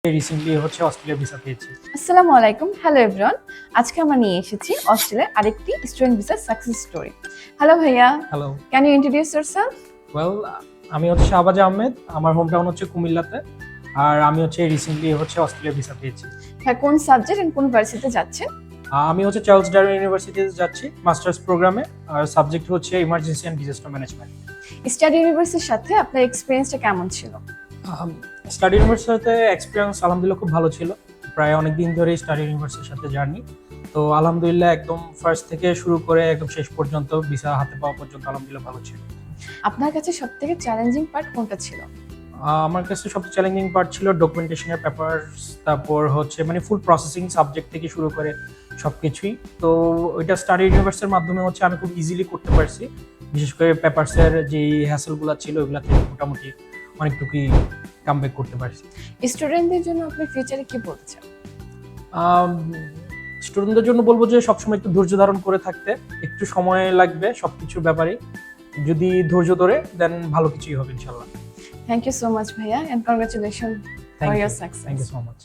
Recently Australia visa পেয়েছি। আসসালামু আলাইকুম, হ্যালো এভরিওয়ান। আজকে আমরা নিয়ে এসেছি অস্ট্রেলিয়ার আরেকটি student visa success story. Hello ভাইয়া, hello. Can you introduce yourself? Well, আমি শাহবাজ আহমেদ। আমার হোম টাউন কুমিল্লাতে। আর আমি রিসেন্টলি অস্ট্রেলিয়া ভিসা পেয়েছি। হ্যাঁ, কোন সাবজেক্ট এন্ড কোন ভার্সিটিতে যাচ্ছেন? আমি চার্লস ডারউইন ইউনিভার্সিটিতে যাচ্ছি মাস্টার্স প্রোগ্রামে। আর subject emergency and disaster management. Study ইউনিভার্সিটির সাথে আপনার এক্সপেরিয়েন্সটা কেমন ছিল? স্টাডি ইউনিভার্সিটিতে এক্সপিরিয়েন্স আলহামদুলিল্লাহ খুব ভালো ছিল। প্রায় অনেক দিন ধরেই স্টাডি ইউনিভার্সিটির সাথে জার্নি। তো আলহামদুলিল্লাহ একদম ফার্স্ট থেকে শুরু করে একদম শেষ পর্যন্ত ভিসা হাতে পাওয়া পর্যন্ত আলহামদুলিল্লাহ ভালো ছিল। আপনার কাছে সবথেকে চ্যালেঞ্জিং পার্ট কোনটা ছিল? আমার কাছে সবচেয়ে চ্যালেঞ্জিং পার্ট ছিল ডকুমেন্টেশনের পেপারস, তারপর ফুল প্রসেসিং সাবজেক্ট থেকে শুরু করে সবকিছুই। তো ওইটা স্টাডি ইউনিভার্সিটির মাধ্যমে আমি খুব ইজিলি করতে পারছি। বিশেষ করে পেপারসের যে হ্যাসেলগুলো ছিল ওইগুলা থেকে মোটামুটি অনেকটুকুই কামব্যাক করতে পারছি। স্টুডেন্টদের জন্য আপনি ফিউচারে কি বলতে চান? স্টুডেন্টদের জন্য বলবো যে সবসময় একটু ধৈর্য ধারণ করে থাকতে। একটু সময় লাগবে সবকিছুর ব্যাপারে। যদি ধৈর্য ধরে দেন ভালো কিছুই হবে ইনশাল্লাহ। থ্যাংক ইউ সো মাচ ভাইয়া and congratulation for your success. Thank you so much.